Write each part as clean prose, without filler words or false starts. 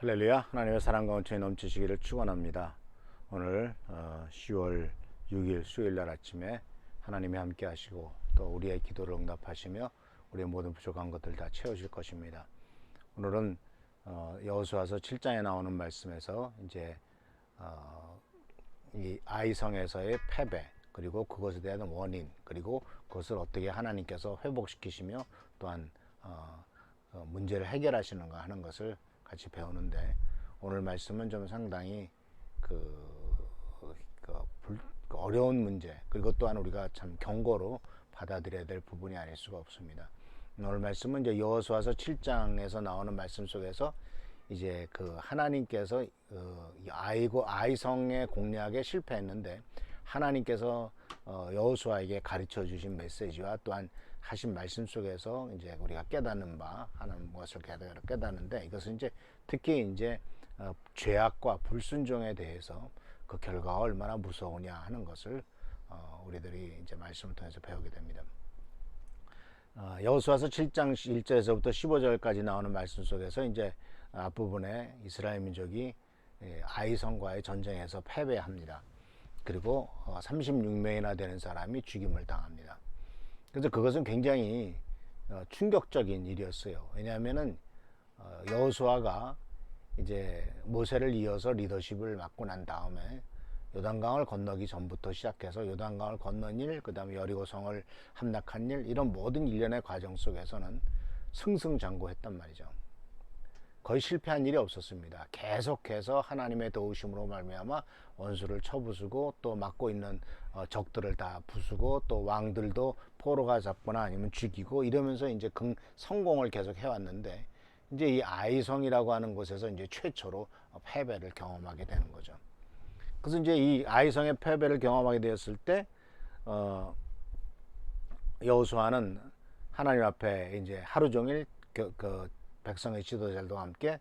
할렐루야. 하나님의 사랑과 온천이 넘치시기를 축원합니다. 오늘 10월 6일 수요일날 아침에 하나님이 함께 하시고 또 우리의 기도를 응답하시며 우리의 모든 부족한 것들 다 채우실 것입니다. 오늘은 여호수아서 7장에 나오는 말씀에서 이제 이 아이성에서의 패배, 그리고 그것에 대한 원인, 그리고 그것을 어떻게 하나님께서 회복시키시며 또한 문제를 해결하시는가 하는 것을 같이 배우는데, 오늘 말씀은 좀 상당히 어려운 문제, 그리고 또한 우리가 참 경고로 받아들여야 될 부분이 아닐 수가 없습니다. 오늘 말씀은 이제 여호수아서 7장에서 나오는 말씀 속에서 이제 하나님께서 아이성의 공략에 실패했는데 하나님께서 여호수아에게 가르쳐 주신 메시지와 또한 하신 말씀 속에서 이제 우리가 깨닫는 바 하는 것을 깨닫는데, 이것은 이제 특히 이제 죄악과 불순종에 대해서 그 결과가 얼마나 무서우냐 하는 것을 우리들이 이제 말씀을 통해서 배우게 됩니다. 여호수아서 7장 1절에서부터 15절까지 나오는 말씀 속에서 이제 앞부분에 이스라엘 민족이 아이성과의 전쟁에서 패배합니다. 그리고 36명이나 되는 사람이 죽임을 당합니다. 그래서 그것은 굉장히 충격적인 일이었어요. 왜냐하면은 여호수아가 이제 모세를 이어서 리더십을 맡고 난 다음에 요단강을 건너기 전부터 시작해서 요단강을 건넌 일, 그 다음에 여리고성을 함락한 일, 이런 모든 일련의 과정 속에서는 승승장구했단 말이죠. 거의 실패한 일이 없었습니다. 계속해서 하나님의 도우심으로 말미암아 원수를 쳐부수고 또 막고 있는 적들을 다 부수고 또 왕들도 포로가 잡거나 아니면 죽이고 이러면서 이제 성공을 계속 해왔는데, 이제 이 아이성이라고 하는 곳에서 이제 최초로 패배를 경험하게 되는 거죠. 그래서 이제 이 아이성의 패배를 경험하게 되었을 때 여호수아는 하나님 앞에 이제 하루 종일 백성의 지도자들과 함께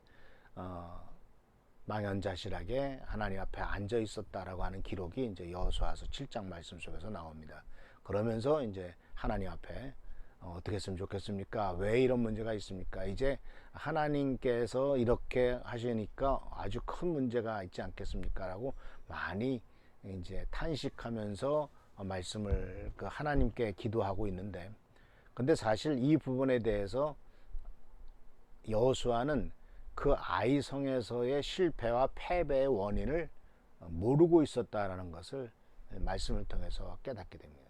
망연자실하게 하나님 앞에 앉아 있었다라고 하는 기록이 이제 여호수아서 7장 말씀 속에서 나옵니다. 그러면서 이제 하나님 앞에 어떻게 했으면 좋겠습니까? 왜 이런 문제가 있습니까? 이제 하나님께서 이렇게 하시니까 아주 큰 문제가 있지 않겠습니까? 라고 많이 이제 탄식하면서 말씀을 하나님께 기도하고 있는데, 근데 사실 이 부분에 대해서 여호수아는 그 아이성에서의 실패와 패배의 원인을 모르고 있었다라는 것을 말씀을 통해서 깨닫게 됩니다.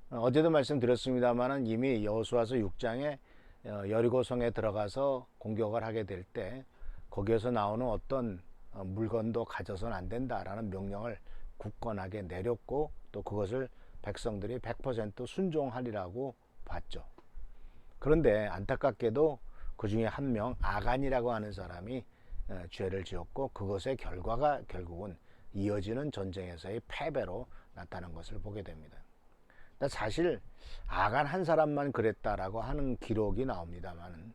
어제도 말씀드렸습니다만은 이미 여호수아서 6장에 여리고성에 들어가서 공격을 하게 될 때 거기에서 나오는 어떤 물건도 가져서는 안 된다라는 명령을 굳건하게 내렸고, 또 그것을 백성들이 100% 순종하리라고 봤죠. 그런데 안타깝게도 그 중에 한 명 아간이라고 하는 사람이 죄를 지었고, 그것의 결과가 결국은 이어지는 전쟁에서의 패배로 나타난 것을 보게 됩니다. 사실 아간 한 사람만 그랬다라고 하는 기록이 나옵니다만,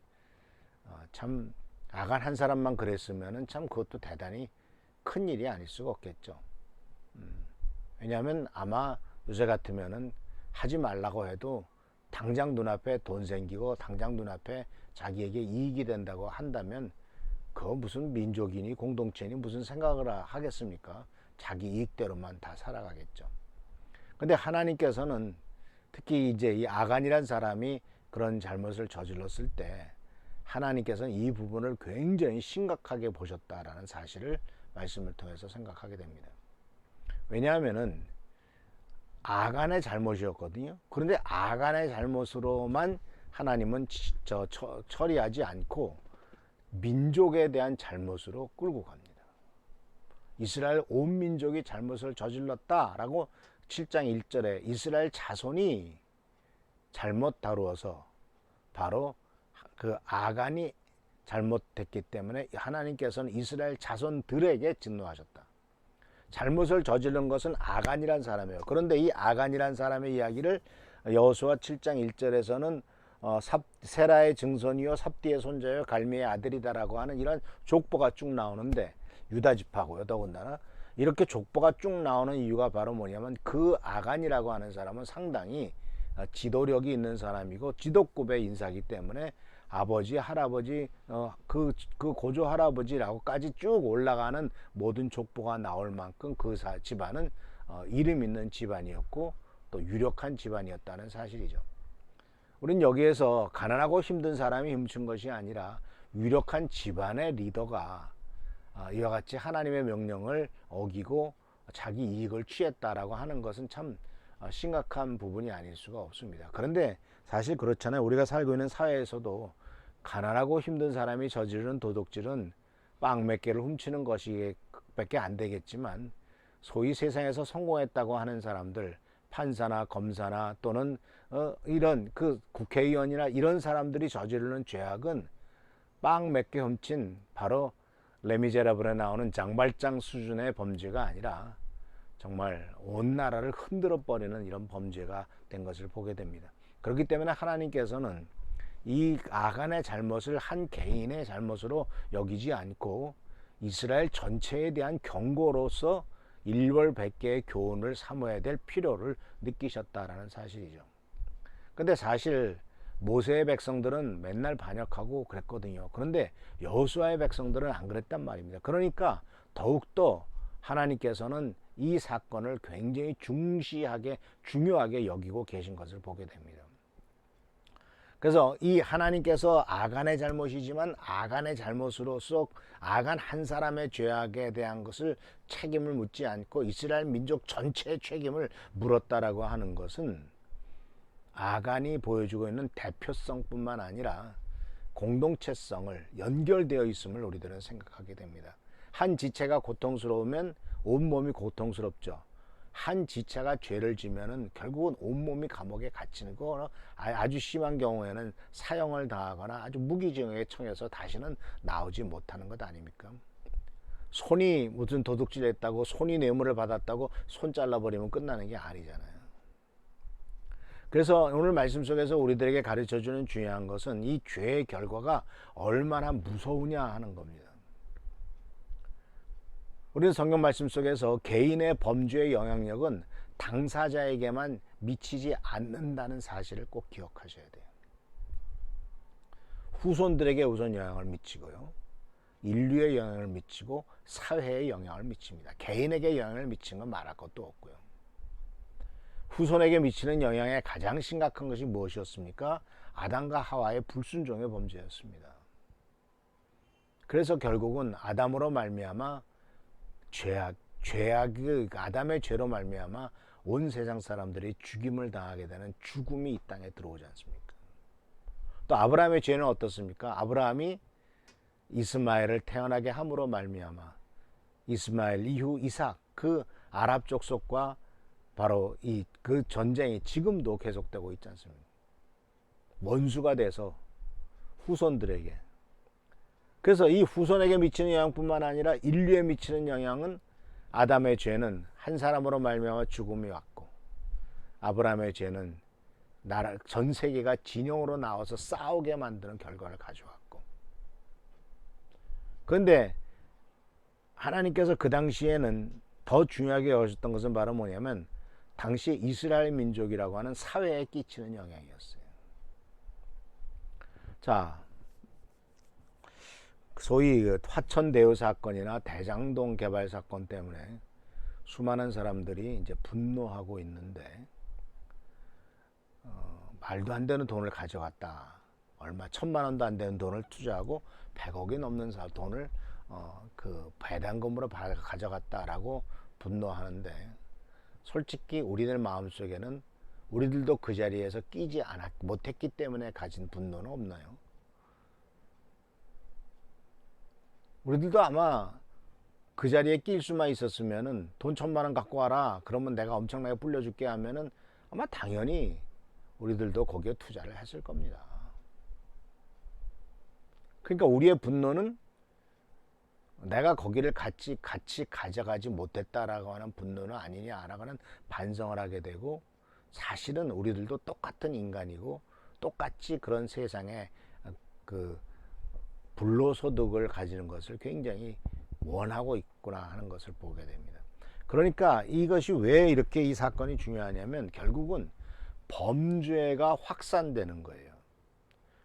참 아간 한 사람만 그랬으면은 참 그것도 대단히 큰 일이 아닐 수가 없겠죠. 왜냐하면 아마 요새 같으면은 하지 말라고 해도 당장 눈앞에 돈 생기고 당장 눈앞에 자기에게 이익이 된다고 한다면 그거 무슨 민족이니 공동체니 무슨 생각을 하겠습니까? 자기 이익대로만 다 살아가겠죠. 근데 하나님께서는 특히 이제 이 아간이란 사람이 그런 잘못을 저질렀을 때 하나님께서는 이 부분을 굉장히 심각하게 보셨다라는 사실을 말씀을 통해서 생각하게 됩니다. 왜냐하면은 아간의 잘못이었거든요. 그런데 아간의 잘못으로만 하나님은 처리하지 않고 민족에 대한 잘못으로 끌고 갑니다. 이스라엘 온 민족이 잘못을 저질렀다라고 7장 1절에 이스라엘 자손이 잘못 다루어서 바로 그 아간이 잘못됐기 때문에 하나님께서는 이스라엘 자손들에게 진노하셨다. 잘못을 저지른 것은 아간이란 사람이에요. 그런데 이 아간이란 사람의 이야기를 여호수아 7장 1절에서는 세라의 증손이요 삽디의 손자요 갈미의 아들이다라고 하는 이런 족보가 쭉 나오는데 유다 지파고요. 더군다나 이렇게 족보가 쭉 나오는 이유가 바로 뭐냐면 그 아간이라고 하는 사람은 상당히 지도력이 있는 사람이고 지도급의 인사이기 때문에 아버지, 할아버지, 그 고조 할아버지라고까지 쭉 올라가는 모든 족보가 나올 만큼 그 집안은 이름 있는 집안이었고 또 유력한 집안이었다는 사실이죠. 우린 여기에서 가난하고 힘든 사람이 훔친 것이 아니라 유력한 집안의 리더가 이와 같이 하나님의 명령을 어기고 자기 이익을 취했다라고 하는 것은 참 심각한 부분이 아닐 수가 없습니다. 그런데 사실 그렇잖아요. 우리가 살고 있는 사회에서도 가난하고 힘든 사람이 저지르는 도둑질은 빵 몇 개를 훔치는 것이 밖에 안 되겠지만 소위 세상에서 성공했다고 하는 사람들, 판사나 검사나 또는 이런 그 국회의원이나 이런 사람들이 저지르는 죄악은 빵 몇 개 훔친 바로 레미제라블에 나오는 장발장 수준의 범죄가 아니라 정말 온 나라를 흔들어 버리는 이런 범죄가 된 것을 보게 됩니다. 그렇기 때문에 하나님께서는 이 아간의 잘못을 한 개인의 잘못으로 여기지 않고 이스라엘 전체에 대한 경고로서 일벌백계의 교훈을 삼아야 될 필요를 느끼셨다라는 사실이죠. 근데 사실 모세의 백성들은 맨날 반역하고 그랬거든요. 그런데 여호수아의 백성들은 안 그랬단 말입니다. 그러니까 더욱더 하나님께서는 이 사건을 굉장히 중요하게 여기고 계신 것을 보게 됩니다. 그래서 이 하나님께서 아간의 잘못이지만 아간의 잘못으로서 아간 한 사람의 죄악에 대한 것을 책임을 묻지 않고 이스라엘 민족 전체의 책임을 물었다라고 하는 것은 아간이 보여주고 있는 대표성뿐만 아니라 공동체성을 연결되어 있음을 우리들은 생각하게 됩니다. 한 지체가 고통스러우면 온몸이 고통스럽죠. 한 지체가 죄를 지면은 결국은 온몸이 감옥에 갇히는 거, 아주 심한 경우에는 사형을 당하거나 아주 무기징역에 처해서 다시는 나오지 못하는 것 아닙니까? 손이 무슨 도둑질 했다고 손이 뇌물을 받았다고 손 잘라버리면 끝나는 게 아니잖아요. 그래서 오늘 말씀 속에서 우리들에게 가르쳐주는 중요한 것은 이 죄의 결과가 얼마나 무서우냐 하는 겁니다. 우리는 성경 말씀 속에서 개인의 범죄의 영향력은 당사자에게만 미치지 않는다는 사실을 꼭 기억하셔야 돼요. 후손들에게 우선 영향을 미치고요. 인류에 영향을 미치고 사회에 영향을 미칩니다. 개인에게 영향을 미치는 건 말할 것도 없고요. 후손에게 미치는 영향의 가장 심각한 것이 무엇이었습니까? 아담과 하와의 불순종의 범죄였습니다. 그래서 결국은 아담으로 말미암아 죄악이 아담의 죄로 말미암아 온 세상 사람들이 죽임을 당하게 되는 죽음이 이 땅에 들어오지 않습니까? 또 아브라함의 죄는 어떻습니까? 아브라함이 이스마엘을 태어나게 함으로 말미암아 이스마엘 이후 이삭 그 아랍 족속과 바로 그 전쟁이 지금도 계속되고 있지 않습니까? 원수가 돼서 후손들에게, 그래서 이 후손에게 미치는 영향뿐만 아니라 인류에 미치는 영향은 아담의 죄는 한 사람으로 말미암아 죽음이 왔고 아브라함의 죄는 나라 전 세계가 진영으로 나와서 싸우게 만드는 결과를 가져왔고, 그런데 하나님께서 그 당시에는 더 중요하게 여기셨던 것은 바로 뭐냐면 당시 이스라엘 민족이라고 하는 사회에 끼치는 영향이었어요. 자, 소위 화천대유 사건이나 대장동 개발 사건 때문에 수많은 사람들이 이제 분노하고 있는데 말도 안 되는 돈을 가져갔다. 얼마 1,000만 원도 안 되는 돈을 투자하고 100억이 넘는 돈을 그 배당금으로 가져갔다라고 분노하는데, 솔직히 우리들 마음속에는 우리들도 그 자리에서 끼지 못했기 때문에 가진 분노는 없나요? 우리들도 아마 그 자리에 낄 수만 있었으면은 돈 1,000만 원 갖고 와라. 그러면 내가 엄청나게 불려줄게 하면은 아마 당연히 우리들도 거기에 투자를 했을 겁니다. 그러니까 우리의 분노는 내가 거기를 같이 가져가지 못했다라고 하는 분노는 아니냐라고 하는 반성을 하게 되고, 사실은 우리들도 똑같은 인간이고 똑같이 그런 세상에 그 불로소득을 가지는 것을 굉장히 원하고 있구나 하는 것을 보게 됩니다. 그러니까 이것이 왜 이렇게 이 사건이 중요하냐면 결국은 범죄가 확산되는 거예요.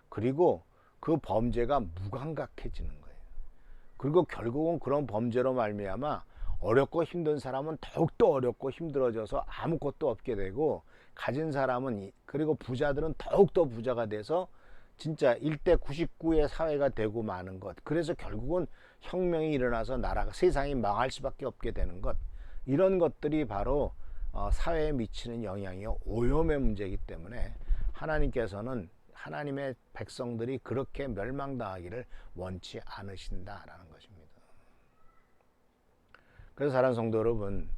그리고 그 범죄가 무감각해지는 거예요. 그리고 결국은 그런 범죄로 말미암아 어렵고 힘든 사람은 더욱더 어렵고 힘들어져서 아무것도 없게 되고, 가진 사람은 그리고 부자들은 더욱더 부자가 돼서 진짜 1대 99의 사회가 되고 마는 것. 그래서 결국은 혁명이 일어나서 나라가 세상이 망할 수밖에 없게 되는 것. 이런 것들이 바로 사회에 미치는 영향이요 오염의 문제이기 때문에 하나님께서는 하나님의 백성들이 그렇게 멸망당하기를 원치 않으신다라는 것입니다. 그래서 사랑하는 성도 여러분,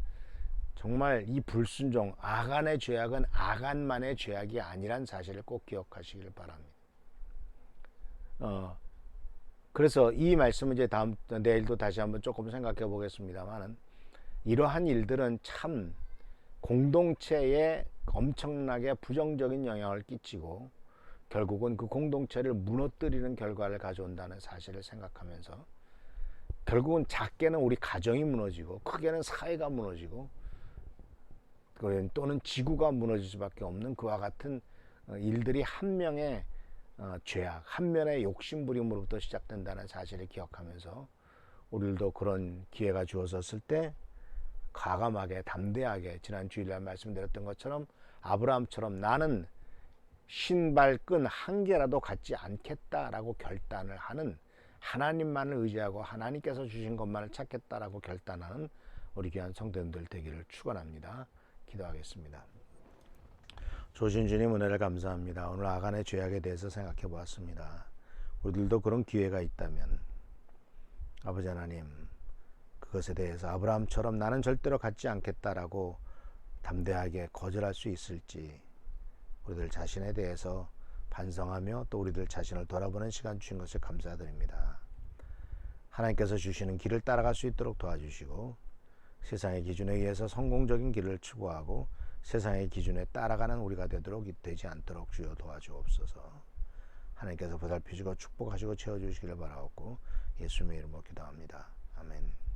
정말 이 불순종, 아간의 죄악은 아간만의 죄악이 아니란 사실을 꼭 기억하시길 바랍니다. 그래서 이 말씀은 이제 내일도 다시 한번 조금 생각해 보겠습니다만은, 이러한 일들은 참 공동체에 엄청나게 부정적인 영향을 끼치고 결국은 그 공동체를 무너뜨리는 결과를 가져온다는 사실을 생각하면서, 결국은 작게는 우리 가정이 무너지고 크게는 사회가 무너지고 또는 지구가 무너질 수밖에 없는 그와 같은 일들이 한 명의 죄악, 한 면의 욕심부림으로부터 시작된다는 사실을 기억하면서 우리들도 그런 기회가 주어졌을 때 과감하게 담대하게, 지난 주일날 말씀드렸던 것처럼 아브라함처럼 나는 신발끈 한 개라도 갖지 않겠다라고 결단을 하는, 하나님만을 의지하고 하나님께서 주신 것만을 찾겠다라고 결단하는 우리 귀한 성도님들 되기를 축원합니다. 기도하겠습니다. 조신 주님 은혜를 감사합니다. 오늘 아간의 죄악에 대해서 생각해 보았습니다. 우리들도 그런 기회가 있다면 아버지 하나님, 그것에 대해서 아브라함처럼 나는 절대로 갖지 않겠다라고 담대하게 거절할 수 있을지 우리들 자신에 대해서 반성하며 또 우리들 자신을 돌아보는 시간 주신 것을 감사드립니다. 하나님께서 주시는 길을 따라갈 수 있도록 도와주시고, 세상의 기준에 의해서 성공적인 길을 추구하고 세상의 기준에 따라가는 우리가 되지 않도록 주여 도와주옵소서. 하나님께서 보살피시고 축복하시고 채워주시기를 바라옵고 예수님의 이름으로 기도합니다. 아멘.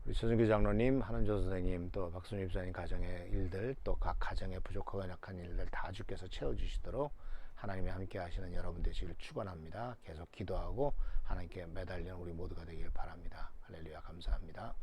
우리 서승규 장로님, 한은조 선생님, 또 박순희 집사님 가정의 일들, 또 각 가정의 부족하고 연약한 일들 다 주께서 채워주시도록 하나님이 함께 하시는 여러분 되시길 축원합니다. 계속 기도하고 하나님께 매달리는 우리 모두가 되길 바랍니다. 할렐루야, 감사합니다.